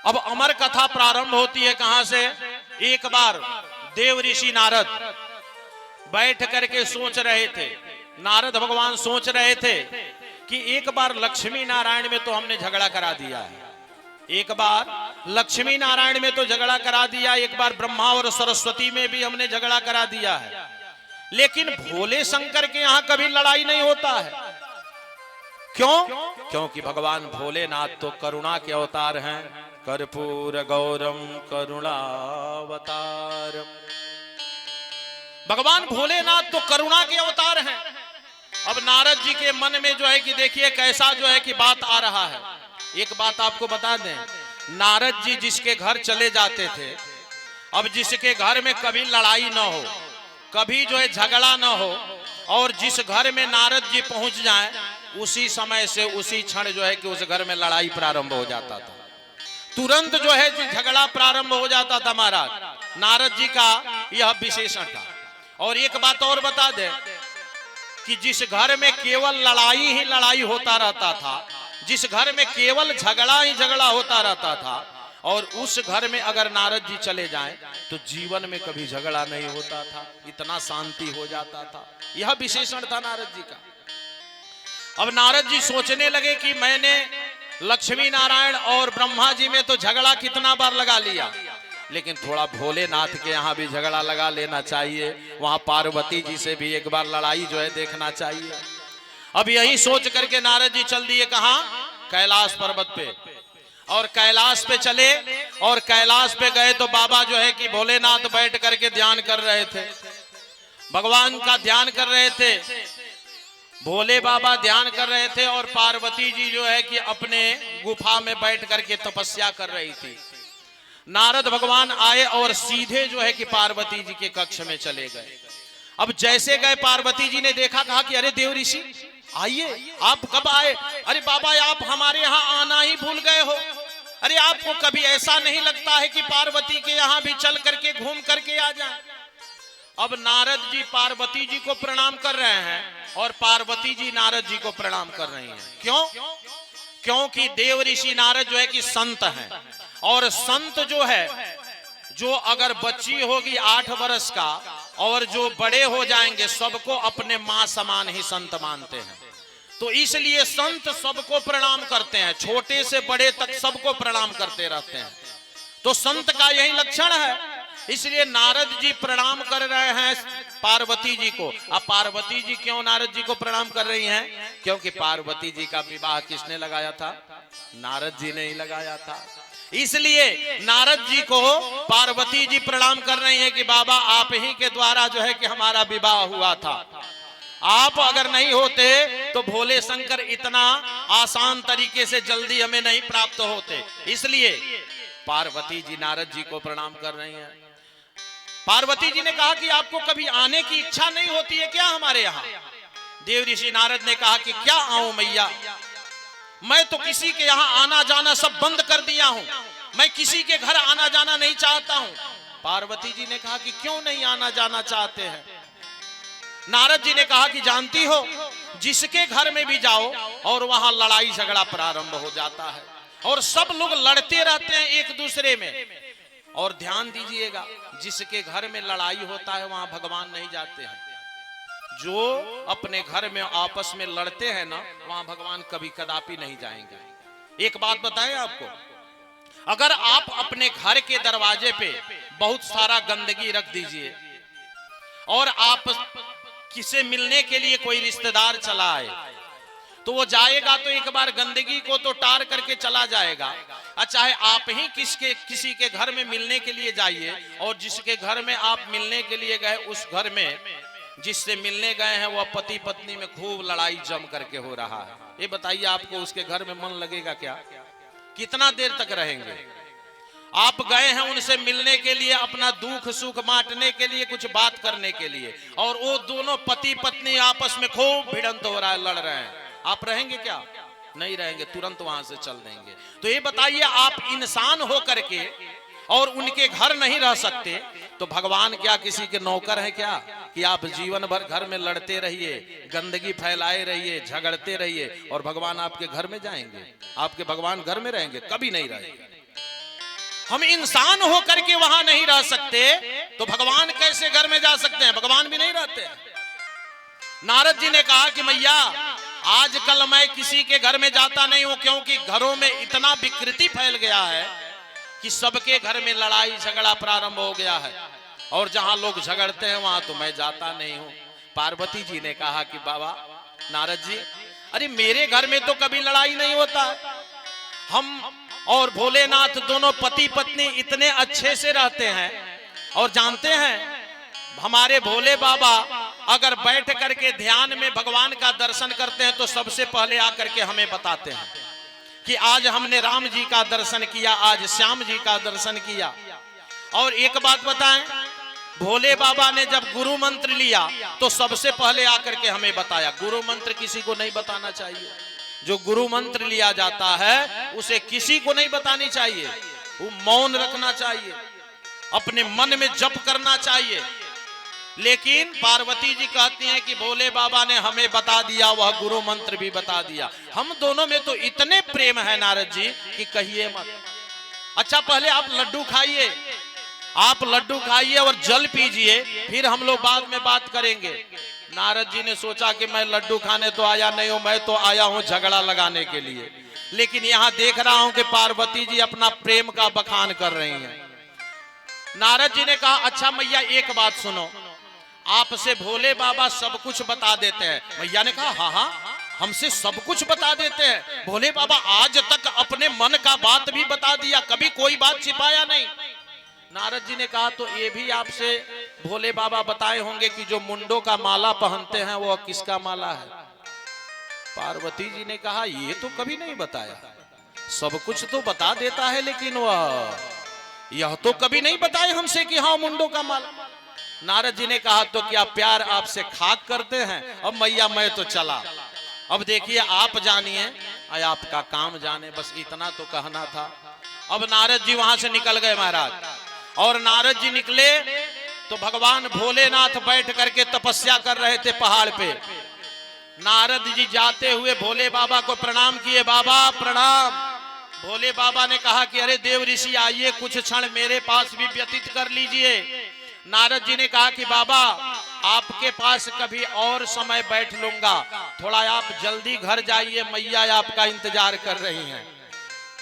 अब अमर कथा प्रारंभ होती है कहां से? एक बार देव ऋषि नारद बैठ करके सोच रहे थे, नारद भगवान सोच रहे थे कि एक बार लक्ष्मी नारायण में तो हमने झगड़ा करा दिया है, एक बार लक्ष्मी नारायण में तो झगड़ा करा दिया, एक बार ब्रह्मा और सरस्वती में भी हमने झगड़ा करा दिया है, लेकिन भोले शंकर के यहां कभी लड़ाई नहीं होता है। क्यों? क्योंकि भगवान भोलेनाथ तो करुणा के अवतार हैं। कर्पूर गौरम करुणावतारम। भगवान भोलेनाथ तो करुणा के अवतार हैं। अब नारद जी के मन में जो है कि देखिए कैसा जो है कि बात आ रहा है। एक बात आपको बता दें, नारद जी जिसके घर चले जाते थे, अब जिसके घर में कभी लड़ाई ना हो, कभी जो है झगड़ा ना हो, और जिस घर में नारद जी पहुंच जाएं, उसी समय से उसी क्षण जो है कि उस घर में लड़ाई प्रारंभ हो जाता था, तुरंत जो है झगड़ा प्रारंभ हो जाता था। महाराज नारद जी का यह विशेषण था। और एक बात और बता दे कि जिस घर में केवल लड़ाई ही लड़ाई होता रहता था, जिस घर में केवल झगड़ा ही झगड़ा होता रहता था, और उस घर में अगर नारद जी चले जाएं तो जीवन में कभी झगड़ा नहीं होता था, इतना शांति हो जाता था। यह विशेषण था नारद जी का। अब नारद जी सोचने लगे कि मैंने लक्ष्मी नारायण और ब्रह्मा जी में तो झगड़ा कितना बार लगा लिया, लेकिन थोड़ा भोलेनाथ के यहाँ भी झगड़ा लगा लेना चाहिए, वहां पार्वती जी से भी एक बार लड़ाई जो है देखना चाहिए। अब यही सोच करके नारद जी चल दिए कहां? कैलाश पर्वत पे। और कैलाश पे चले, और कैलाश पे गए तो बाबा जो है कि भोलेनाथ बैठ करके ध्यान कर रहे थे, भगवान का ध्यान कर रहे थे, भोले बाबा ध्यान कर रहे थे, और पार्वती जी जो है कि अपने गुफा में बैठ करके तपस्या कर रही थी। नारद भगवान आए और सीधे जो है कि पार्वती जी के कक्ष में चले गए। अब जैसे गए पार्वती जी ने देखा, कहा कि अरे देव ऋषि आइए, आप कब आए? अरे बाबा आप हमारे यहाँ आना ही भूल गए हो। अरे आपको कभी ऐसा नहीं लगता है कि पार्वती के यहाँ भी चल करके घूम करके आ जाए? अब नारद जी पार्वती जी को प्रणाम कर रहे हैं, और पार्वती जी नारद जी को प्रणाम कर रही हैं। क्यों? क्योंकि देव ऋषि नारद जो है कि संत हैं, और संत जो है, जो अगर बच्ची होगी 8 वर्ष का और जो बड़े हो जाएंगे, सबको अपने मां समान ही संत मानते हैं। तो इसलिए संत सबको प्रणाम करते हैं, छोटे से बड़े तक सबको प्रणाम करते रहते हैं। तो संत का यही लक्षण है। इसलिए नारद जी प्रणाम कर रहे हैं पार्वती जी को। अब पार्वती जी क्यों नारद जी को प्रणाम कर रही हैं? क्योंकि पार्वती जी का विवाह किसने लगाया था? नारद जी ने ही लगाया था। इसलिए नारद जी को पार्वती जी प्रणाम कर रही हैं कि बाबा आप ही के द्वारा जो है कि हमारा विवाह हुआ था। आप अगर नहीं होते तो भोले शंकर इतना आसान तरीके से जल्दी हमें नहीं प्राप्त होते। इसलिए पार्वती जी नारद जी को प्रणाम कर रही हैं। पार्वती जी ने कहा कि आपको कभी आने की इच्छा नहीं होती है क्या हमारे यहाँ? देव ऋषि नारद ने कहा कि क्या आऊं मैया, मैं तो किसी के यहाँ आना जाना सब बंद कर दिया हूं, मैं किसी के घर आना जाना नहीं चाहता हूं। पार्वती जी ने कहा कि क्यों नहीं आना जाना चाहते हैं? नारद जी ने कहा कि जानती हो, जिसके घर में भी जाओ और वहां लड़ाई झगड़ा प्रारंभ हो जाता है, और सब लोग लड़ते रहते हैं एक दूसरे में। और ध्यान दीजिएगा, जिसके घर में लड़ाई होता है वहां भगवान नहीं जाते हैं। जो अपने घर में आपस में लड़ते हैं ना, वहां भगवान कभी कदापि नहीं जाएंगे। एक बात बताएं आपको, अगर आप अपने घर के दरवाजे पे बहुत सारा गंदगी रख दीजिए, और आप किसे मिलने के लिए कोई रिश्तेदार चला आए, तो वो जाएगा तो एक बार गंदगी को तो टार करके चला जाएगा। चाहे आप ही किसी के घर में मिलने के लिए जाइए, और जिसके घर में आप मिलने के लिए गए, उस घर में जिससे मिलने गए हैं वह पति पत्नी में खूब लड़ाई जम करके हो रहा है। ये बताइए आपको उसके घर में मन लगेगा क्या? कितना देर तक रहेंगे? आप गए हैं उनसे मिलने के लिए, अपना दुख सुख बांटने के लिए, कुछ बात करने के लिए, और वो दोनों पति पत्नी आपस में खूब भिड़ंत हो रहा है, लड़ रहे हैं। आप रहेंगे क्या? नहीं रहेंगे, तुरंत वहां से चल देंगे। तो ये बताइए, आप इंसान हो करके और उनके घर नहीं रह सकते, तो भगवान क्या किसी के नौकर है क्या कि आप जीवन भर घर में लड़ते रहिए, गंदगी फैलाए रहिए, झगड़ते रहिए, और भगवान आपके घर में जाएंगे? आपके भगवान घर में रहेंगे? कभी नहीं रहेंगे। हम इंसान होकर के वहां नहीं रह सकते तो भगवान कैसे घर में जा सकते हैं? भगवान भी नहीं रहते हैं। नारद जी ने कहा कि मैया आजकल मैं किसी के घर में जाता नहीं हूं, क्योंकि घरों में इतना विकृति फैल गया है कि सबके घर में लड़ाई झगड़ा प्रारंभ हो गया है, और जहां लोग झगड़ते हैं वहां तो मैं जाता नहीं हूं। पार्वती जी ने कहा कि बाबा नारद जी, अरे मेरे घर में तो कभी लड़ाई नहीं होता है। हम और भोलेनाथ दोनों पति पत्नी इतने अच्छे से रहते हैं, और जानते हैं हमारे भोले बाबा अगर बैठ करके ध्यान में भगवान का दर्शन करते हैं तो सबसे पहले आकर के हमें बताते हैं कि आज हमने राम जी का दर्शन किया, आज श्याम जी का दर्शन किया। और एक बात बताएं, भोले बाबा ने जब गुरु मंत्र लिया तो सबसे पहले आकर के हमें बताया। गुरु मंत्र किसी को नहीं बताना चाहिए। जो गुरु मंत्र लिया जाता है उसे किसी को नहीं बतानी चाहिए, वो मौन रखना चाहिए, अपने मन में जप करना चाहिए। लेकिन पार्वती जी कहती हैं कि भोले बाबा ने हमें बता दिया, वह गुरु मंत्र भी बता दिया। हम दोनों में तो इतने प्रेम है नारद जी कि कहिए मत। अच्छा पहले आप लड्डू खाइए, आप लड्डू खाइए और जल पीजिए, फिर हम लोग बाद में बात करेंगे। नारद जी ने सोचा कि मैं लड्डू खाने तो आया नहीं हूं, मैं तो आया हूं झगड़ा लगाने के लिए। लेकिन यहां देख रहा हूं कि पार्वती जी अपना प्रेम का बखान कर रही हैं। नारद जी ने कहा अच्छा मैया एक बात सुनो, आपसे भोले बाबा सब कुछ बता देते हैं। मैया ने कहा हाँ हाँ हमसे सब कुछ बता देते हैं। भोले बाबा आज तक अपने मन का बात भी बता दिया, कभी कोई बात छिपाया नहीं। नारद जी ने कहा तो ये भी आपसे भोले बाबा बताए होंगे कि जो मुंडों का माला पहनते हैं वो किसका माला है? पार्वती जी ने कहा ये तो कभी नहीं बताया, सब कुछ तो बता देता है लेकिन वह यह तो कभी नहीं बताए हमसे कि हाँ मुंडों का माला। नारद जी ने कहा तो क्या प्यार आपसे खाक करते हैं? अब मैया मैं तो चला, अब देखिए आप जानिए आपका काम जाने, बस इतना तो कहना था। अब नारद जी वहां से निकल गए महाराज, और नारद जी निकले तो भगवान भोलेनाथ बैठ करके तपस्या कर रहे थे पहाड़ पे। नारद जी जाते हुए भोले बाबा को प्रणाम किए, बाबा प्रणाम। भोले बाबा ने कहा कि अरे देव ऋषि आइए कुछ क्षण मेरे पास भी व्यतीत कर लीजिए। नारद जी ने कहा कि बाबा आपके पास कभी और समय बैठ लूंगा, थोड़ा आप जल्दी घर जाइए, मैया आपका इंतजार कर रही हैं।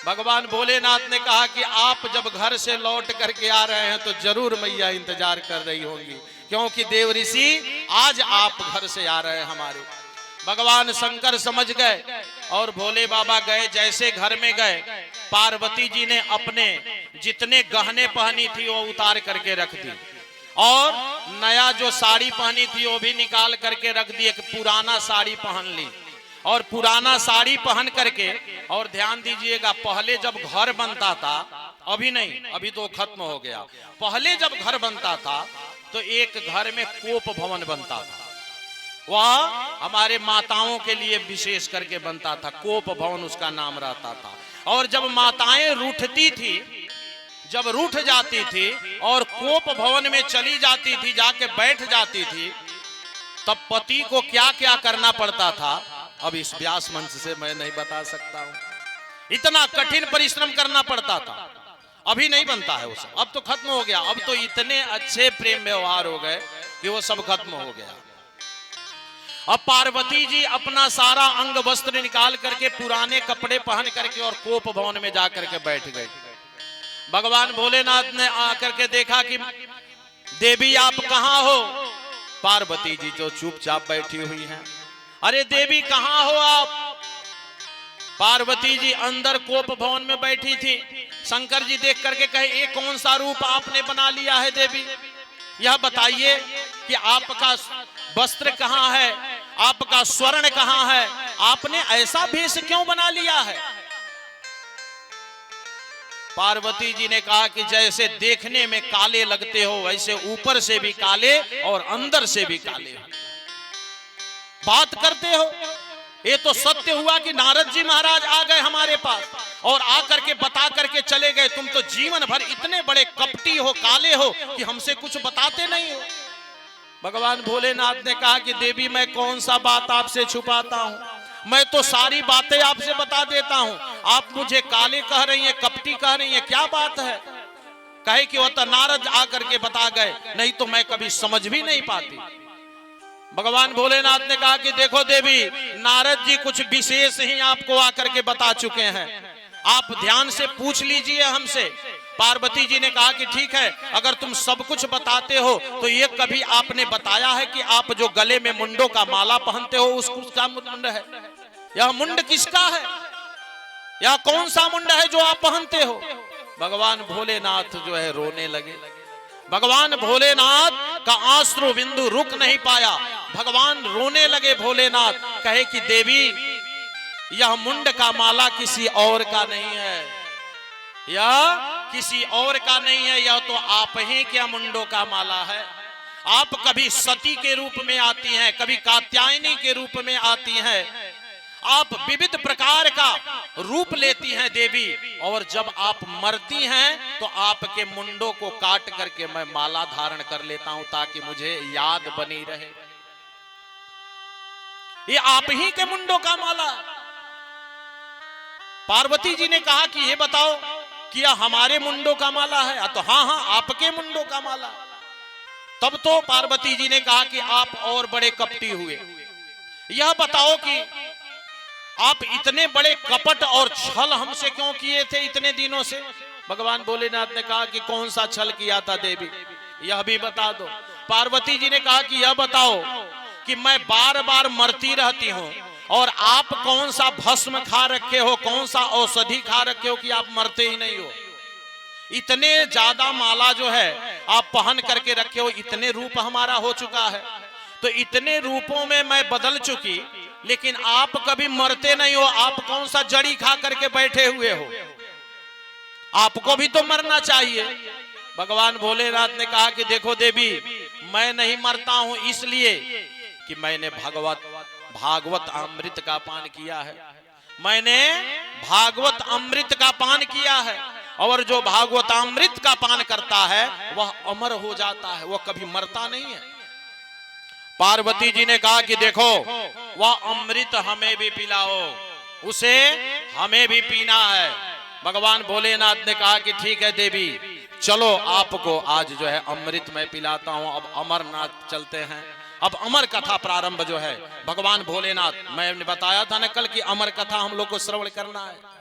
भगवान भोलेनाथ ने कहा कि आप जब घर से लौट करके आ रहे हैं तो जरूर मैया इंतजार कर रही होंगी, क्योंकि देव ऋषि आज आप घर से आ रहे हैं हमारे। भगवान शंकर समझ गए और भोले बाबा गए। जैसे घर में गए पार्वती जी ने अपने जितने गहने पहनी थी वो उतार करके रख दी, और नया जो साड़ी पहनी थी वो भी निकाल करके रख दी। एक पुराना साड़ी पहन ली, और पुराना साड़ी पहन करके, और ध्यान दीजिएगा पहले जब घर बनता था, अभी नहीं अभी तो खत्म हो गया, पहले जब घर बनता था तो एक घर में कोप भवन बनता था। वह हमारे माताओं के लिए विशेष करके बनता था, कोप भवन उसका नाम रहता था। और जब माताएं रूठती थी, जब रूठ जाती थी और कोप भवन में चली जाती थी, जाके बैठ जाती थी, तब पति को क्या क्या करना पड़ता था अब इस व्यास मंच से मैं नहीं बता सकता हूं। इतना कठिन परिश्रम करना पड़ता था, अभी नहीं बनता है वो सब, अब तो खत्म हो गया। अब तो इतने अच्छे प्रेम व्यवहार हो गए कि वो सब खत्म हो गया। अब पार्वती जी अपना सारा अंग वस्त्र निकाल करके पुराने कपड़े पहन करके और कोप भवन में जाकर के बैठ गए। भगवान भोलेनाथ ने आकर के देखा कि देवी आप कहाँ हो? पार्वती जी जो चुपचाप बैठी हुई हैं। अरे देवी कहाँ हो आप? पार्वती जी अंदर कोप भवन में बैठी थी। शंकर जी देख करके कहे ये कौन सा रूप आपने बना लिया है देवी? यह बताइए कि आपका वस्त्र कहाँ है, आपका स्वर्ण कहाँ है, आपने ऐसा भेष क्यों बना लिया है? पार्वती जी ने कहा कि जैसे देखने में काले लगते हो वैसे ऊपर से भी काले और अंदर से भी काले हो। बात करते हो, ये तो सत्य हुआ कि नारद जी महाराज आ गए हमारे पास और आकर के बता करके चले गए। तुम तो जीवन भर इतने बड़े कपटी हो, काले हो कि हमसे कुछ बताते नहीं हो। भगवान भोलेनाथ ने कहा कि देवी मैं कौन सा बात आपसे छुपाता हूं, मैं तो सारी बातें आपसे बता देता हूं, आप मुझे काले कह रही हैं, कपटी कह रही हैं, क्या बात है? कहे कि वो तो नारद आकर के बता गए, नहीं तो मैं कभी समझ भी नहीं पाती। भगवान भोलेनाथ ने कहा कि देखो देवी, नारद जी कुछ विशेष ही आपको आकर के बता चुके हैं, आप ध्यान से पूछ लीजिए हमसे। पार्वती जी ने कहा कि ठीक है, अगर तुम सब कुछ बताते हो तो ये कभी आपने बताया है कि आप जो गले में मुंडों का माला पहनते हो उसका मुंड है? यह मुंड किसका है? यह कौन सा मुंड है जो आप पहनते हो? भगवान भोलेनाथ जो है रोने लगे। भगवान भोलेनाथ का आंसू बिंदु रुक नहीं पाया, भगवान रोने लगे। भोलेनाथ कहे कि देवी, यह मुंड का माला किसी और का नहीं है, यह किसी और का नहीं है, यह तो आप ही के मुंडों का माला है। आप कभी सती के रूप में आती हैं, कभी कात्यायनी के रूप में आती हैं, आप विविध प्रकार का रूप लेती हैं देवी, और जब आप मरती हैं तो आपके मुंडों को काट करके मैं माला धारण कर लेता हूं ताकि मुझे याद बनी रहे। ये आप ही के मुंडों का माला है। पार्वती जी ने कहा कि ये बताओ कि यह हमारे मुंडों का माला है? तो हाँ हाँ, आपके मुंडों का माला। तब तो पार्वती जी ने कहा कि आप और बड़े कपटी हुए, यह बताओ कि आप इतने बड़े कपट और छल हमसे क्यों किए थे इतने दिनों से? भगवान भोलेनाथ ने कहा कि कौन सा छल किया था देवी, यह भी बता दो। पार्वती जी ने कहा कि यह बताओ कि मैं बार बार मरती रहती हूं और आप कौन सा भस्म खा रखे हो, कौन सा औषधि खा रखे हो कि आप मरते ही नहीं हो? इतने ज्यादा माला जो है आप पहन करके रखे हो, इतने रूप हमारा हो चुका है, तो इतने रूपों में मैं बदल चुकी, लेकिन आप कभी मरते नहीं हो। आप कौन सा जड़ी खा करके बैठे हुए हो? आपको भी तो मरना चाहिए। भगवान भोलेनाथ ने कहा कि देखो देवी, मैं नहीं मरता हूं इसलिए कि मैंने भागवत अमृत का पान किया है, मैंने भागवत अमृत का पान किया है, और जो भागवत अमृत का पान करता है वह अमर हो जाता है, वह कभी मरता नहीं है। पार्वती जी ने कहा कि देखो, वह अमृत हमें भी पिलाओ, उसे हमें भी पीना है। भगवान भोलेनाथ ने कहा कि ठीक है देवी, चलो आपको आज जो है अमृत मैं पिलाता हूं। अब अमरनाथ चलते हैं। अब अमर कथा प्रारंभ जो है, भगवान भोलेनाथ, मैंने बताया था ना कल की अमर कथा हम लोग को श्रवण करना है।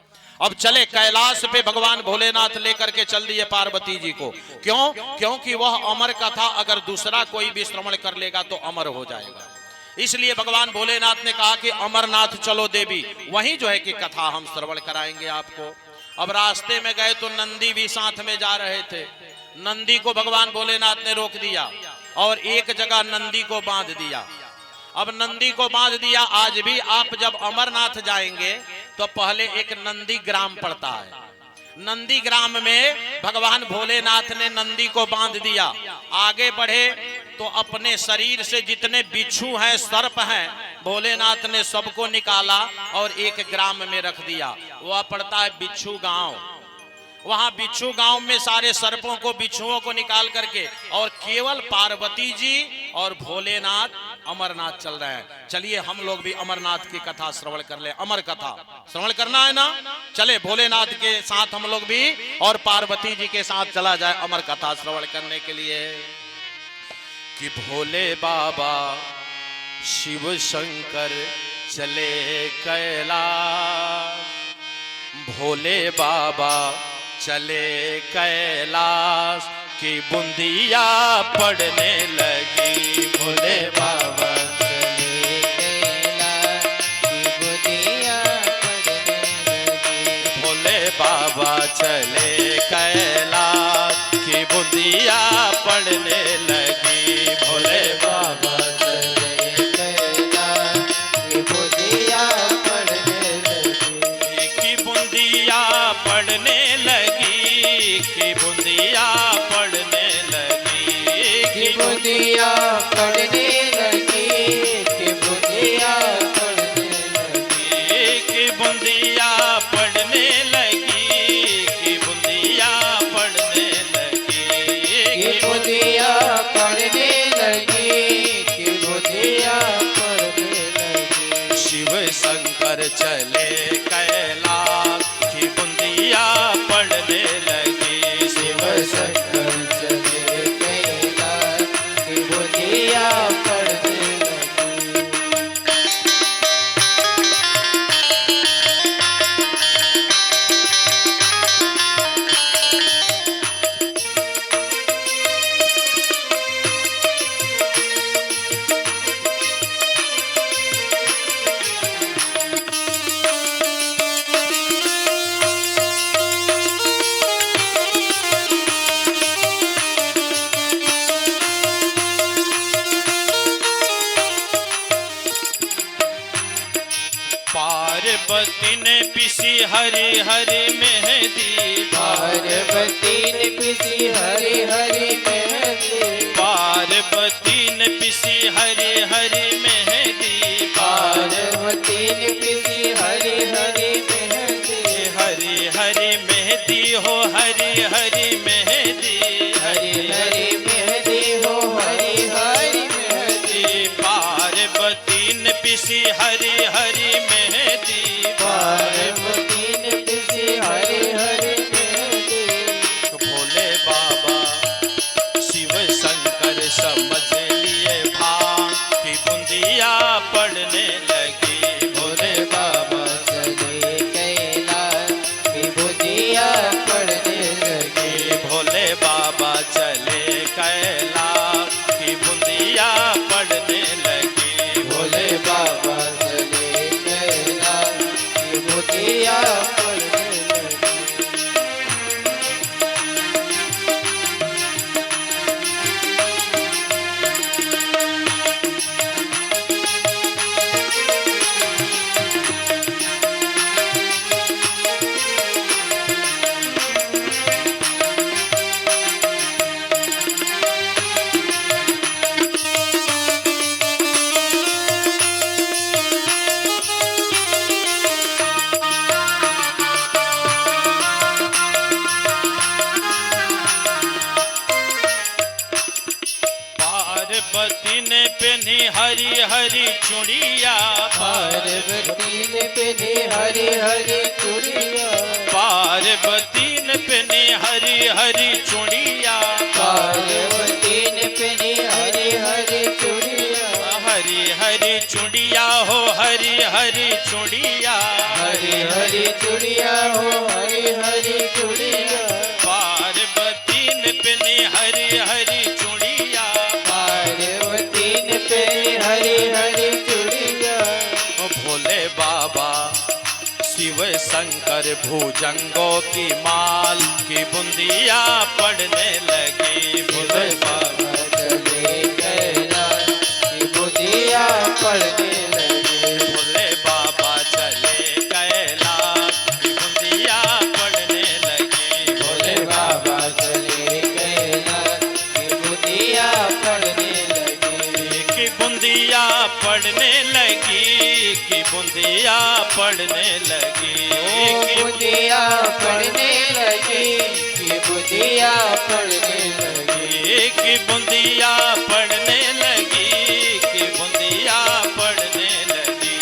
अब चले कैलाश पे भगवान भोलेनाथ लेकर के चल दिए पार्वती जी को। क्यों? क्योंकि वह अमर कथा अगर दूसरा कोई भी श्रवण कर लेगा तो अमर हो जाएगा। इसलिए भगवान भोलेनाथ ने कहा कि अमरनाथ चलो देवी, वहीं जो है कि कथा हम श्रवण कराएंगे आपको। अब रास्ते में गए तो नंदी भी साथ में जा रहे थे। नंदी को भगवान भोलेनाथ ने रोक दिया और एक जगह नंदी को बांध दिया। अब नंदी को बांध दिया। आज भी आप जब अमरनाथ जाएंगे तो पहले एक नंदी ग्राम पड़ता है। नंदी ग्राम में भगवान भोलेनाथ ने नंदी को बांध दिया। आगे बढ़े तो अपने शरीर से जितने बिच्छू हैं, सर्प हैं, भोलेनाथ ने सबको निकाला और एक ग्राम में रख दिया। वह पड़ता है बिच्छू गांव। वहां बिच्छू गांव में सारे सर्पों को, बिच्छुओं को निकाल करके और केवल पार्वती जी और भोलेनाथ अमरनाथ चल रहे हैं। चलिए हम लोग भी अमरनाथ की कथा श्रवण कर ले। अमर कथा श्रवण करना है ना? चले भोलेनाथ के साथ हम लोग भी और पार्वती जी के साथ चला जाए अमर कथा श्रवण करने के लिए। कि भोले बाबा शिव शंकर चले कैलाश, भोले बाबा चले कैलाश की बूंदिया पड़ने लगी। भोले बाबा चले कैलाश की बूंदिया पड़ने लगी। भोले बाबा चले कैलाश की बूंदिया पड़ने लगी। भोले बाबा चले कैलाश की बूंदिया पड़ने लगी। की बूंदिया पड़ने लगी, की बूंदिया पड़ने लगी, की बूंदिया पड़ने लगी। की बूंदिया पड़ने लगी। की बूंदिया पड़ने लगी, की बूंदिया पड़ने लगी। की बूंदिया पड़ने लगी। की बूंदिया पड़ने लगी। शिव शंकर पार्वती ने पिसी हरी हरी मेहंदी, पार्वती ने पिसी हरी हरी मेहंदी, पार्वती ने पिसी हरी हरी मेहंदी, पार्वती ने पिसी हरी हरी मेहंदी, हरी हरी मेहंदी हो हरी हरी मेहंदी, हरी हरी मेहंदी हो हरी हरी मेहंदी, पार्वती ने पिसी हरी हरी मेहंदी, पार्वती ने पिसी हरी हरी मेहंदी। भोले बाबा शिव शंकर समझ लिए भांग की बूंदिया पड़ने लगी। भोले बाबा चले कैलाश विभूतियाँ पड़ने लगी, भोले बाबा चले कैलाश की बूंदिया पड़ने लगी। भोले बाबा चले कैलाश विभूतियाँ पड़ने लगी। पार्वती ने पहनी हरी हरी चूड़िया, पार्वती ने पहनी हरी हरी चूड़ियाँ, पार्वती ने पहनी हरी हरी चूड़िया, पार्वती ने पहनी हरी हरी चूड़ियाँ, हरी हरी चूड़िया हो हरी हरी चूड़िया, हरी हरी चूड़ियाँ हो हरी हरी चूड़ियाँ, पार्वती ने पहनी हरी हरी चूड़िया, पार्वती ने पहनी हरी हरी चूड़ियाँ। भोले बाबा शिव शंकर भुजंगों की माल की बूंदिया पड़ने लगी। भोले बाबा चले कैलाश विभूतियाँ पड़ने लगी, भोले बाबा चले कैलाश की बूंदिया पड़ने लगी। भोले बाबा चले कैलाश विभूतियाँ पड़ने लगी, की बूंदिया पड़ने लगी, की बूंदिया पड़ने लगी, विभूतियाँ पड़ने लगी, विभूतियाँ पड़ने लगी, की बूंदिया पड़ने लगी, की बूंदिया पड़ने लगी।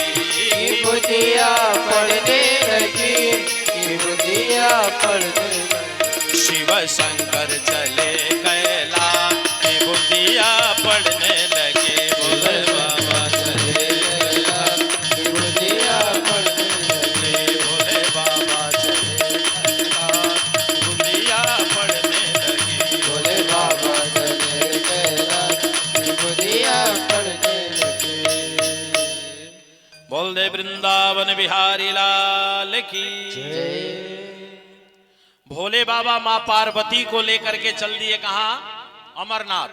विभूतियाँ पड़ने लगी, विभूतियाँ पड़ने लगी। शिव शंकर चले कैलाश की बूंदिया पड़ने लगे। भोले बाबा चले कैलाश विभूतियाँ पड़ने लगी, भोले बाबा चले कैलाश की बूंदिया पड़ने लगी। भोले बाबा चले कैलाश विभूतियाँ पड़ने लगी। बोल दे वृंदावन बिहारी लाल की। जय। भोले बाबा माँ पार्वती को लेकर के चल दिए कहाँ? अमरनाथ।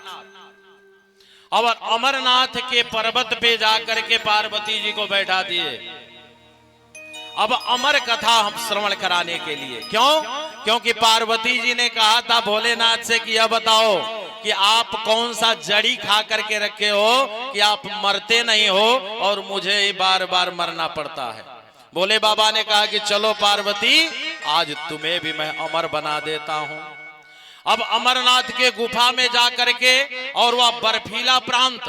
और अमरनाथ के पर्वत पे जाकर के पार्वती जी को बैठा दिए। अब अमर कथा हम श्रवण कराने के लिए, क्यों? क्योंकि पार्वती जी ने कहा था भोलेनाथ से कि यह बताओ कि आप कौन सा जड़ी खा करके रखे हो कि आप मरते नहीं हो और मुझे ही बार बार मरना पड़ता है। भोले बाबा ने कहा कि चलो पार्वती, आज तुम्हें भी मैं अमर बना देता हूं। अब अमरनाथ के गुफा में जाकर के और वह बर्फीला प्रांत,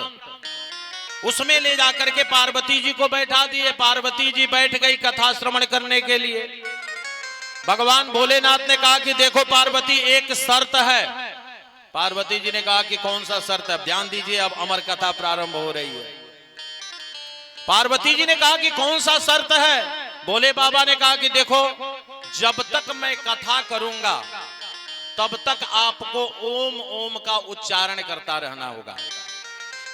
उसमें ले जाकर के पार्वती जी को बैठा दिए। पार्वती जी बैठ गई कथा श्रवण करने के लिए। भगवान भोलेनाथ ने कहा कि देखो पार्वती, एक शर्त है। पार्वती जी ने कहा कि कौन सा शर्त है? ध्यान दीजिए, अब अमर कथा प्रारंभ हो रही है। पार्वती जी ने कहा कि कौन सा शर्त है? भोले बाबा ने कहा कि देखो, जब तक मैं कथा करूंगा तब तक आपको ओम ओम का उच्चारण करता रहना होगा,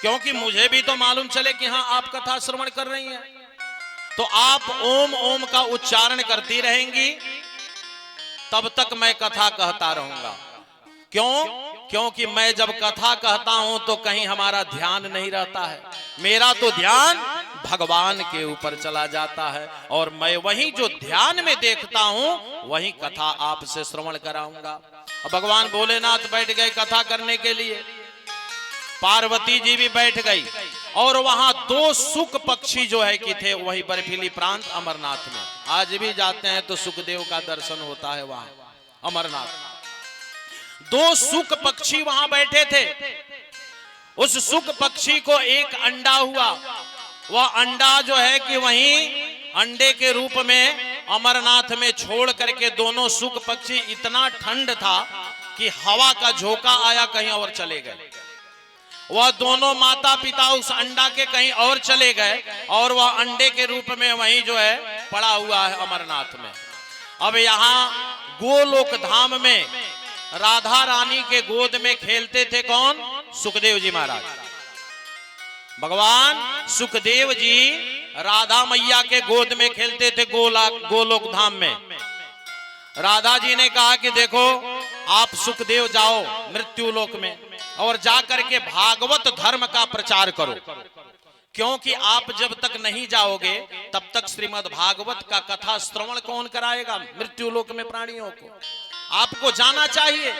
क्योंकि मुझे भी तो मालूम चले कि हाँ आप कथा श्रवण कर रही हैं। तो आप ओम ओम का उच्चारण करती रहेंगी, तब तक मैं कथा कहता रहूंगा। क्यों? क्योंकि मैं जब कथा कहता हूं तो कहीं हमारा ध्यान नहीं रहता है। मेरा तो ध्यान भगवान के ऊपर चला जाता है और मैं वही जो ध्यान में देखता हूं वही कथा आपसे श्रवण कराऊंगा। अब भगवान भोलेनाथ बैठ गए कथा करने के लिए, पार्वती जी भी बैठ गई और वहां दो सुख पक्षी जो है कि थे वही बर्फीली प्रांत अमरनाथ में। आज भी जाते हैं तो सुखदेव का दर्शन होता है वहां अमरनाथ। दो सुख पक्षी वहां बैठे थे। उस सुख पक्षी को एक अंडा हुआ, वह अंडा जो है कि वहीं अंडे के रूप में अमरनाथ में छोड़ करके दोनों सुख पक्षी, इतना ठंड था कि हवा का झोंका आया कहीं और चले गए। वह दोनों माता पिता उस अंडा के कहीं और चले गए और वह अंडे के रूप में वहीं जो है पड़ा हुआ है अमरनाथ में। अब यहाँ गोलोक धाम में राधा रानी के गोद में खेलते थे कौन? सुखदेव जी महाराज। भगवान सुखदेव जी राधा मैया के गोद में खेलते थे गोलोक धाम में। राधा जी ने कहा कि देखो आप सुखदेव जाओ मृत्यु लोक में और जा करके भागवत धर्म का प्रचार करो, क्योंकि आप जब तक नहीं जाओगे तब तक श्रीमद् भागवत का कथा श्रवण कौन कराएगा मृत्यु लोक में प्राणियों को? आपको जाना चाहिए।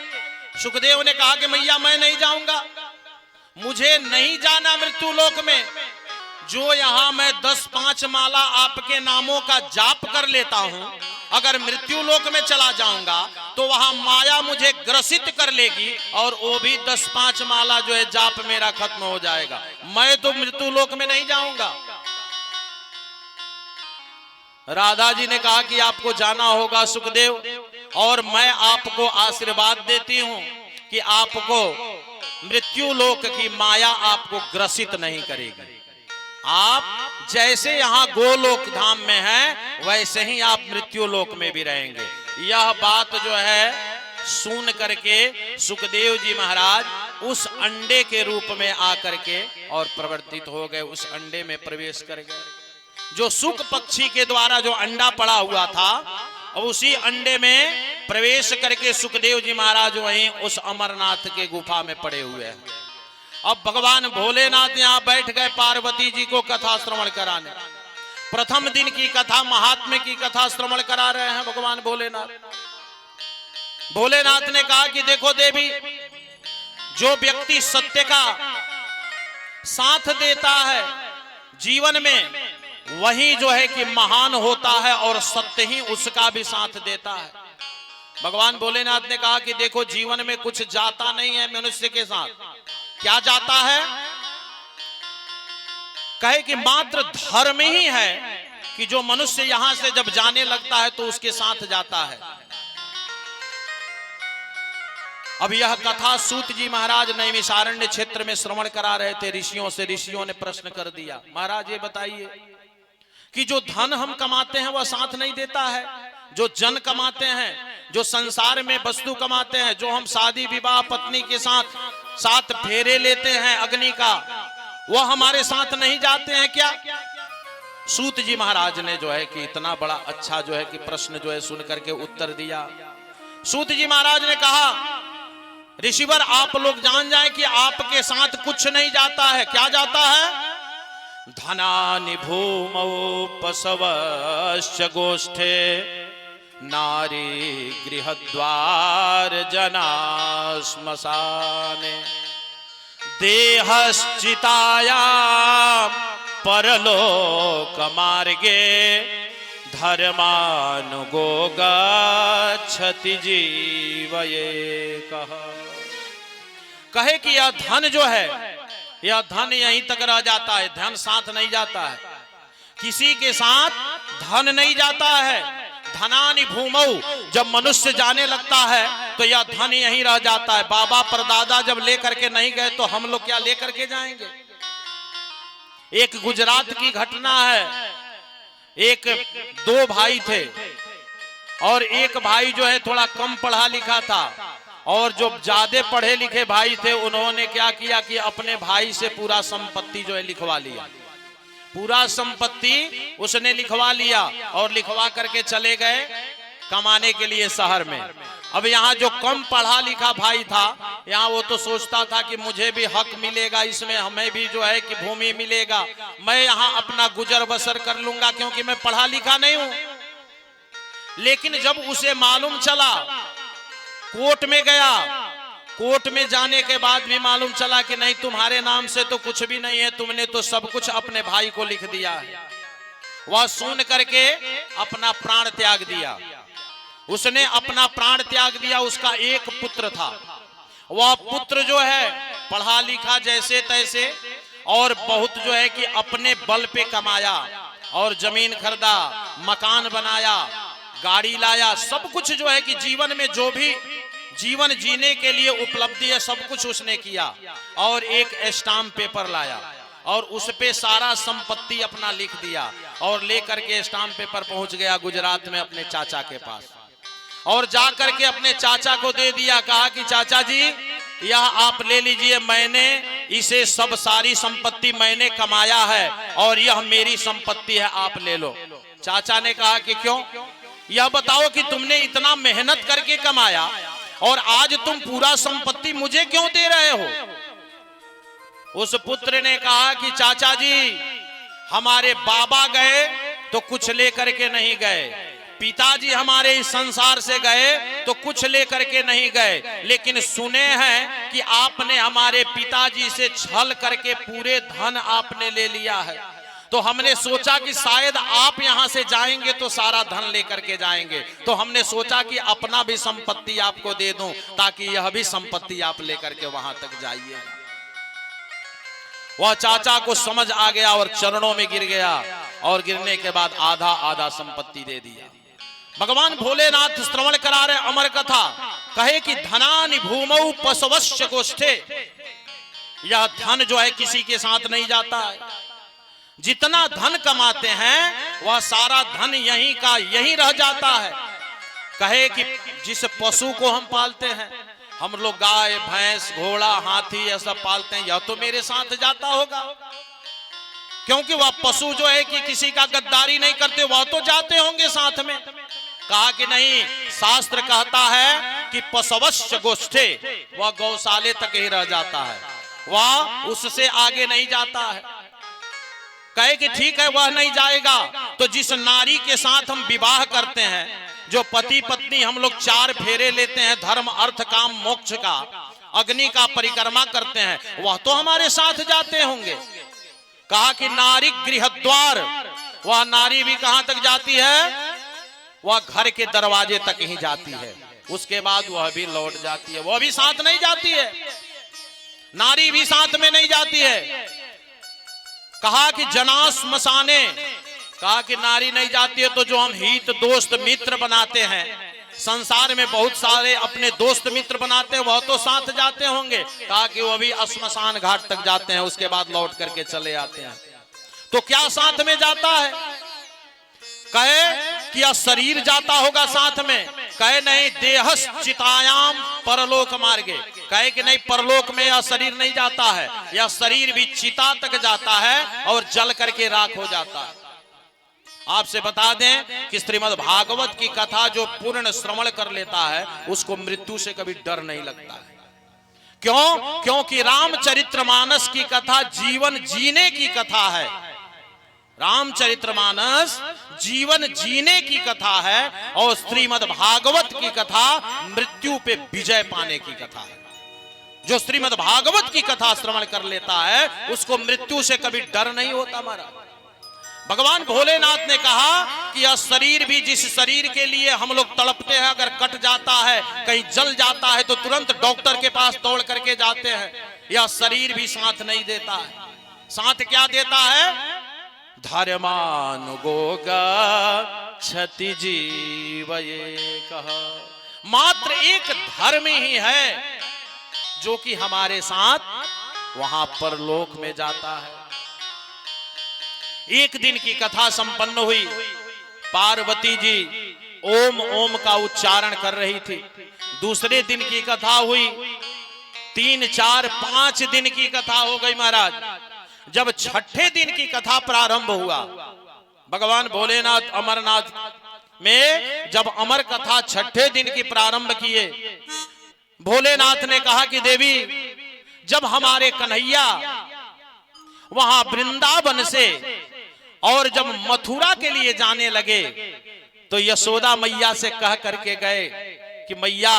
सुखदेव ने कहा कि मैया मैं नहीं जाऊंगा, मुझे नहीं जाना मृत्यु लोक में। जो यहाँ मैं 10-5 माला आपके नामों का जाप कर लेता हूँ, अगर मृत्यु लोक में चला जाऊंगा तो वहां माया मुझे ग्रसित कर लेगी और वो भी 10-5 माला जो है जाप मेरा खत्म हो जाएगा। मैं तो मृत्यु लोक में नहीं जाऊंगा। राधा जी ने कहा कि आपको जाना होगा सुखदेव, और मैं आपको आशीर्वाद देती हूं कि आपको मृत्यु लोक की माया आपको ग्रसित नहीं करेगी। आप जैसे यहाँ गोलोक धाम में हैं वैसे ही आप मृत्यु लोक में भी रहेंगे। यह बात जो है सुन करके सुखदेव जी महाराज उस अंडे के रूप में आकर के और प्रवर्तित हो गए, उस अंडे में प्रवेश कर गए। जो सुख पक्षी के द्वारा जो अंडा पड़ा हुआ था, अब उसी अंडे में प्रवेश करके सुखदेव जी महाराज वहीं उस अमरनाथ के गुफा में पड़े हुए हैं। अब भगवान भोलेनाथ यहाँ बैठ गए पार्वती जी को कथा श्रवण कराने। प्रथम दिन की कथा, महात्म्य की कथा श्रवण करा रहे हैं भगवान भोलेनाथ। भोलेनाथ ने कहा कि देखो देवी, जो व्यक्ति सत्य का साथ देता है जीवन में, वही जो है कि महान होता है और सत्य ही उसका भी साथ देता है। भगवान भोलेनाथ ने कहा कि देखो जीवन में कुछ जाता नहीं है मनुष्य के साथ। क्या जाता है? कहे कि मात्र धर्म ही है कि जो मनुष्य यहां से जब जाने लगता है तो उसके साथ जाता है। अब यह कथा सूत जी महाराज नैमिषारण्य क्षेत्र में श्रवण करा रहे थे ऋषियों से। ऋषियों ने प्रश्न कर दिया, महाराज ये बताइए कि जो धन हम कमाते हैं वह साथ नहीं देता है, जो जन कमाते हैं, जो संसार में वस्तु कमाते हैं, जो हम शादी विवाह पत्नी के साथ फेरे लेते हैं अग्नि का, वह हमारे साथ नहीं जाते हैं क्या? सूत जी महाराज ने जो है कि इतना बड़ा अच्छा जो है कि प्रश्न जो है सुन करके उत्तर दिया। सूत जी महाराज ने कहा, ऋषिवर आप लोग जान जाएं कि आपके साथ कुछ नहीं जाता है। क्या जाता है? धनानि भूमौ पशवश्च गोष्ठे नारी गृहद्वार जना श्मशाने देहश्चितायां परलोक मार्गे धर्मानुगो गच्छति जीवये। कहे कि यह धन जो है, यह धन यहीं तक रह जाता है, धन साथ नहीं जाता है, किसी के साथ धन नहीं जाता है। धनानि भूमौ, जब मनुष्य जाने लगता है तो यह धन यहीं रह जाता है। बाबा परदादा जब लेकर के नहीं गए तो हम लोग क्या लेकर के जाएंगे? एक गुजरात की घटना है। एक दो भाई थे और एक भाई जो है थोड़ा कम पढ़ा लिखा था, और जो ज्यादा पढ़े लिखे भाई थे उन्होंने क्या किया कि अपने भाई से पूरा संपत्ति जो है लिखवा लिया। पूरा संपत्ति उसने लिखवा लिया और लिखवा करके चले गए कमाने के लिए शहर में। अब यहाँ जो कम पढ़ा लिखा भाई था, यहाँ वो तो सोचता था कि मुझे भी हक मिलेगा, इसमें हमें भी जो है कि भूमि मिलेगा, मैं यहाँ अपना गुजर बसर कर लूंगा क्योंकि मैं पढ़ा लिखा नहीं हूं। लेकिन जब उसे मालूम चला, कोर्ट में गया, कोर्ट में जाने के बाद भी मालूम चला कि नहीं, तुम्हारे नाम से तो कुछ भी नहीं है, तुमने तो सब कुछ अपने भाई को लिख दिया है। वह सुन करके अपना प्राण त्याग दिया। उसने अपना प्राण त्याग दिया। उसका एक पुत्र था, वह पुत्र जो है पढ़ा लिखा जैसे तैसे और बहुत जो है कि अपने बल पे कमाया और जमीन खरीदा, मकान बनाया, गाड़ी लाया, सब कुछ जो है कि जीवन में जो भी जीवन जीने के लिए उपलब्धि है सब कुछ उसने किया। और एक स्टाम्प पेपर लाया और उस पे सारा संपत्ति अपना लिख दिया और लेकर के स्टाम्प पेपर पहुंच गया गुजरात में अपने चाचा के पास और जा करके अपने चाचा को दे दिया। कहा कि चाचा जी यह आप ले लीजिए, मैंने इसे सब सारी संपत्ति मैंने कमाया है और यह मेरी संपत्ति है, आप ले लो। चाचा ने कहा कि क्यों? यह बताओ कि तुमने इतना मेहनत करके कमाया और आज तुम पूरा संपत्ति मुझे क्यों दे रहे हो? उस पुत्र ने कहा कि चाचा जी हमारे बाबा गए तो कुछ लेकर के नहीं गए, पिताजी हमारे इस संसार से गए तो कुछ लेकर के नहीं गए, लेकिन सुने हैं कि आपने हमारे पिताजी से छल करके पूरे धन आपने ले लिया है। तो हमने सोचा कि शायद आप यहां से जाएंगे तो सारा धन लेकर के जाएंगे, तो हमने सोचा कि अपना भी संपत्ति आपको दे दूं ताकि यह भी संपत्ति आप लेकर के वहां तक जाइए। वह चाचा को समझ आ गया और चरणों में गिर गया और गिरने के बाद आधा आधा संपत्ति दे दिया। भगवान भोलेनाथ श्रवण करा रहे अमर कथा, कहे कि धनानि भूमौ पशवस्य गोष्ठे। यह धन जो है किसी के साथ नहीं जाता है। जितना धन कमाते हैं वह सारा धन यहीं का यहीं रह जाता है। कहे कि जिस पशु को हम पालते हैं, हम लोग गाय भैंस घोड़ा हाथी ये सब पालते हैं, यह तो मेरे साथ जाता होगा, क्योंकि वह पशु जो है कि किसी का गद्दारी नहीं करते, वह तो जाते होंगे साथ में। कहा कि नहीं, शास्त्र कहता है कि पशवस्य गोष्ठे, वह गौशाले तक ही रह जाता है, वह उससे आगे नहीं जाता है। कहे कि ठीक है वह नहीं जाएगा, तो जिस नारी के साथ हम विवाह करते हैं, जो पति पत्नी हम लोग 4 फेरे लेते हैं, धर्म अर्थ काम मोक्ष का, अग्नि का परिक्रमा करते हैं, वह तो हमारे साथ जाते होंगे। कहा कि नारी गृहद्वार, वह नारी भी कहां तक जाती है? वह घर के दरवाजे तक ही जाती है, उसके बाद वह भी लौट जाती है, वह भी साथ नहीं जाती है, नारी भी साथ में नहीं जाती है। कहा कि जना स्मशाने, कहा कि नारी नहीं जाती है, तो जो हम हित दोस्त मित्र बनाते हैं, संसार में बहुत सारे अपने दोस्त मित्र बनाते हैं, वह तो साथ जाते होंगे। कहा कि वह भी स्मशान घाट तक जाते हैं, उसके बाद लौट करके चले आते हैं। तो क्या साथ में जाता है? कहे कि यह शरीर जाता होगा साथ में? कहे नहीं, देहस चितायाम परलोक मार्गे। कहे कि नहीं, परलोक में यह शरीर नहीं जाता है, यह शरीर भी चिता तक जाता है और जल करके राख हो जाता है। आपसे बता दें कि श्रीमद् भागवत की कथा जो पूर्ण श्रवण कर लेता है उसको मृत्यु से कभी डर नहीं लगता है। क्यों? क्योंकि रामचरितमानस की कथा जीवन जीने की कथा है। रामचरितमानस जीवन जीने की कथा है और श्रीमद् भागवत की कथा मृत्यु पे विजय पाने की कथा है। जो श्रीमद् भागवत की कथा श्रवण कर लेता है उसको मृत्यु से कभी डर नहीं होता। हमारा भगवान भोलेनाथ ने कहा कि यह शरीर भी, जिस शरीर के लिए हम लोग तड़पते हैं, अगर कट जाता है, कहीं जल जाता है, तो तुरंत डॉक्टर के पास दौड़ करके जाते हैं। यह शरीर भी साथ नहीं देता है। साथ क्या देता है? धर्मानुगोगा क्षति जीवये कहा। मात्र एक धर्म ही है जो कि हमारे साथ वहां परलोक में जाता है। एक दिन की कथा संपन्न हुई। पार्वती जी ओम ओम का उच्चारण कर रही थी। दूसरे दिन की कथा हुई। 3, 4, 5 दिन की कथा हो गई महाराज। जब छठे दिन की कथा प्रारंभ हुआ, भगवान भोलेनाथ अमरनाथ में जब अमर कथा छठे दिन की प्रारंभ किए, भोलेनाथ ने कहा कि देवी, जब हमारे कन्हैया वहां वृंदावन से और जब मथुरा के लिए जाने लगे तो यशोदा मैया से कह करके गए कि मैया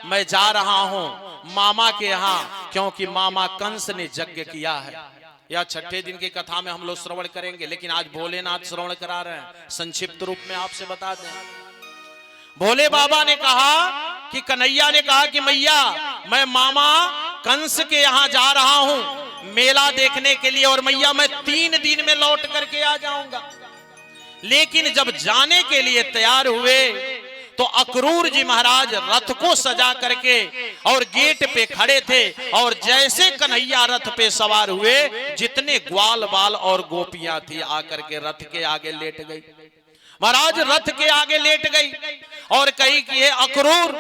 मैं जा रहा हूं मामा के यहाँ, क्योंकि मामा कंस ने यज्ञ किया है। यह छठे दिन की कथा में हम लोग श्रवण करेंगे, लेकिन आज भोलेनाथ श्रवण करा रहे हैं। संक्षिप्त रूप में आपसे बता दें, भोले बाबा ने कहा कि कन्हैया ने कहा कि मैया मैं मामा कंस के यहाँ जा रहा हूं मेला देखने के लिए, और मैया मैं 3 दिन में लौट करके आ जाऊंगा। लेकिन जब जाने के लिए तैयार हुए तो अक्रूर जी महाराज रथ को सजा करके और गेट पे खड़े थे, और जैसे कन्हैया रथ पे सवार हुए, जितने ग्वाल बाल और गोपियां थी आकर के रथ के आगे लेट गई। महाराज रथ के आगे लेट गई और कही कि हे अक्रूर,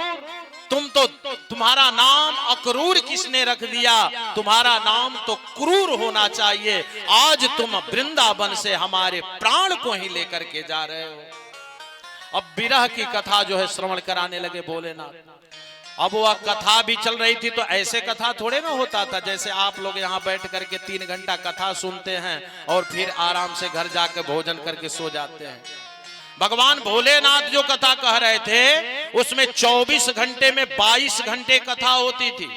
तुम्हारा नाम अक्रूर किसने रख दिया? तुम्हारा नाम तो क्रूर होना चाहिए। आज तुम वृंदावन से हमारे प्राण को ही लेकर के जा रहे हो। अब विरह की कथा जो है श्रवण कराने लगे भोलेनाथ। अब वह कथा भी चल रही थी, तो ऐसे कथा थोड़े ना होता था जैसे आप लोग यहाँ बैठ करके 3 घंटा कथा सुनते हैं और फिर आराम से घर जाकर भोजन करके सो जाते हैं। भगवान भोलेनाथ जो कथा कह रहे थे उसमें 24 घंटे में 22 घंटे कथा होती थी,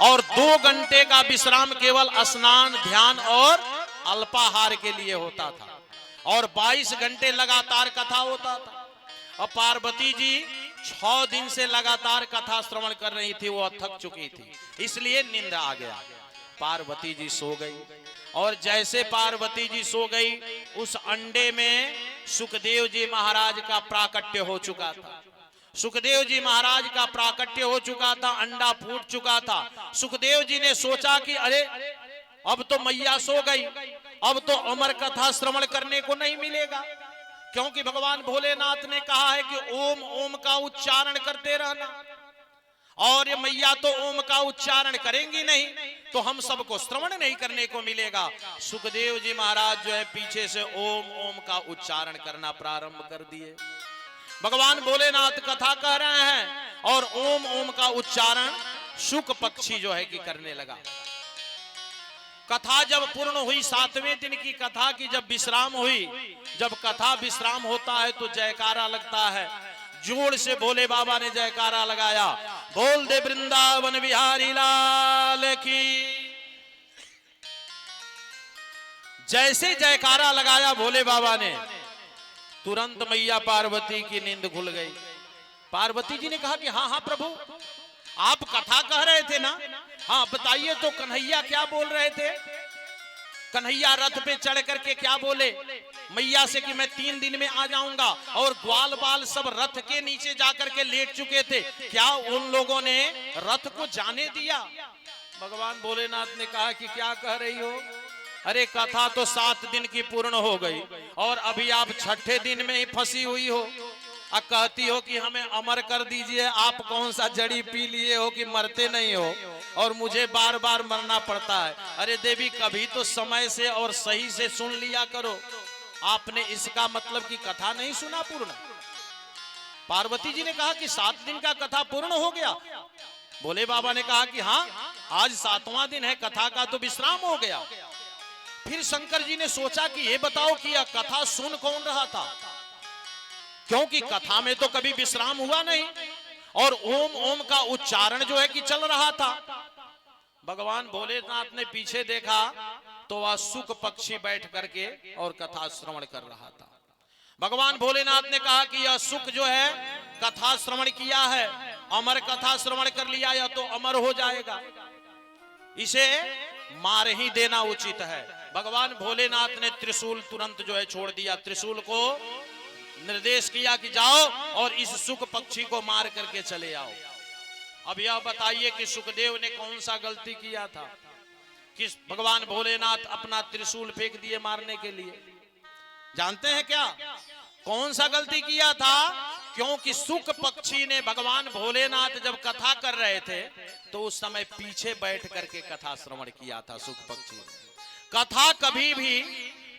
और 2 घंटे का विश्राम केवल स्नान, ध्यान और अल्पाहार के लिए होता था, और 22 घंटे लगातार कथा होता था। अब पार्वती जी 6 दिन से लगातार कथा श्रवण कर रही थी, वो थक चुकी थी, इसलिए नींद आ गया। पार्वती जी सो गई, और जैसे पार्वती जी सो गई उस अंडे में सुखदेव जी महाराज का प्राकट्य हो चुका था। सुखदेव जी महाराज का प्राकट्य हो चुका था, अंडा फूट चुका था। सुखदेव जी ने सोचा कि अरे अब तो मैया सो गई, अब तो अमर कथा श्रवण करने को नहीं मिलेगा, क्योंकि भगवान भोलेनाथ ने कहा है कि ओम ओम का उच्चारण करते रहना, और ये मैया तो ओम का उच्चारण करेंगी नहीं तो हम सबको श्रवण नहीं करने को मिलेगा। सुखदेव जी महाराज जो है पीछे से ओम ओम का उच्चारण करना प्रारंभ कर दिए। भगवान भोलेनाथ कथा कह रहे हैं और ओम ओम का उच्चारण शुक पक्षी जो है कि करने लगा। कथा जब पूर्ण हुई, 7वें दिन की कथा की जब विश्राम हुई, जब कथा विश्राम होता है तो जयकारा लगता है। जोर से भोले बाबा ने जयकारा लगाया, बोल दे वृंदावन बिहारी लाल की। जैसे जयकारा लगाया भोले बाबा ने, तुरंत मैया पार्वती की नींद खुल गई। पार्वती जी ने कहा कि हाँ हाँ प्रभु, आप कथा कह रहे थे ना, हाँ बताइए तो कन्हैया क्या बोल रहे थे? कन्हैया रथ पे चढ़ करके क्या बोले मैया से कि मैं 3 दिन में आ जाऊंगा, और ग्वाल बाल सब रथ के नीचे जाकर के लेट चुके थे, क्या उन लोगों ने रथ को जाने दिया? भगवान भोलेनाथ ने कहा कि क्या कह रही हो? अरे कथा तो 7 दिन की पूर्ण हो गई और अभी आप 6ठे दिन में ही फंसी हुई हो, और कहती हो कि हमें अमर कर दीजिए। आप कौन सा जड़ी पी लिए हो कि मरते नहीं हो, और मुझे बार बार मरना पड़ता है। अरे देवी, कभी तो समय से और सही से सुन लिया करो। आपने इसका मतलब कि कथा नहीं सुना पूर्ण? पार्वती जी ने कहा कि 7 दिन का कथा पूर्ण हो गया। भोले बाबा ने कहा कि हाँ, आज 7वां दिन है, कथा का तो विश्राम हो गया। फिर शंकर जी ने सोचा कि ये बताओ कि यह कथा सुन कौन रहा था, क्योंकि कथा में तो कभी विश्राम हुआ नहीं, और ओम ओम का उच्चारण जो है कि चल रहा था। भगवान भोलेनाथ ने पीछे देखा तो वह शुक पक्षी बैठ करके और कथा श्रवण कर रहा था। भगवान भोलेनाथ ने कहा कि यह शुक जो है कथा श्रवण किया है, अमर कथा श्रवण कर लिया, या तो अमर हो जाएगा, इसे मार ही देना उचित है। भगवान भोलेनाथ ने त्रिशूल तुरंत जो है छोड़ दिया, त्रिशूल को निर्देश किया कि जाओ और इस शुक पक्षी को मार करके चले आओ। अब यह बताइए कि सुखदेव ने कौन सा गलती किया था कि भगवान भोलेनाथ अपना त्रिशूल फेंक दिए मारने के लिए? जानते हैं क्या कौन सा गलती किया था? क्योंकि शुक पक्षी ने भगवान भोलेनाथ जब कथा कर रहे थे तो उस समय पीछे बैठ करके कथा श्रवण किया था। शुक पक्षी कथा कभी भी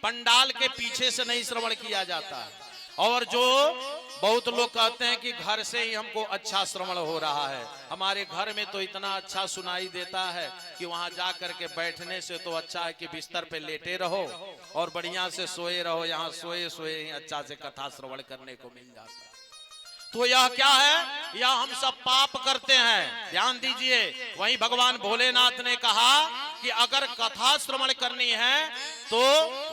पंडाल के पीछे से नहीं श्रवण किया जाता है। और जो बहुत लोग कहते हैं कि घर से ही हमको अच्छा श्रवण हो रहा है, हमारे घर में तो इतना अच्छा सुनाई देता है कि वहां जा करके बैठने से तो अच्छा है कि बिस्तर पे लेटे रहो और बढ़िया से सोए रहो, यहाँ सोए सोए ही अच्छा से कथा श्रवण करने को मिल जाता है। तो यह क्या है, यह हम सब पाप करते हैं, ध्यान दीजिए। वहीं भगवान भोलेनाथ ने कहा कि अगर कथा श्रवण करनी है तो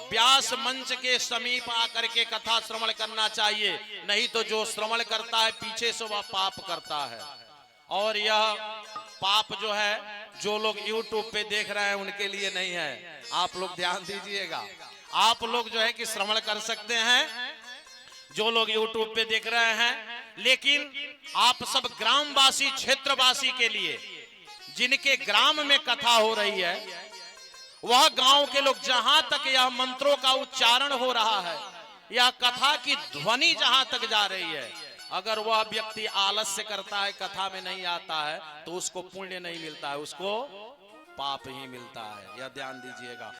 व्यास मंच के समीप आकर के कथा श्रवण करना चाहिए, नहीं तो जो श्रवण करता है पीछे से वह पाप करता है। और यह पाप जो है जो लोग YouTube पे देख रहे हैं उनके लिए नहीं है, आप लोग ध्यान दीजिएगा। आप लोग जो है कि श्रवण कर सकते हैं जो लोग YouTube पे देख रहे हैं, लेकिन आप सब ग्रामवासी क्षेत्रवासी के लिए, जिनके ग्राम में कथा हो रही है, वह गांव के लोग, जहां तक यह मंत्रों का उच्चारण हो रहा है, यह कथा की ध्वनि जहां तक जा रही है, अगर वह व्यक्ति आलस्य करता है, कथा में नहीं आता है, तो उसको पुण्य नहीं मिलता है, उसको पाप ही मिलता है। यह ध्यान दीजिएगा।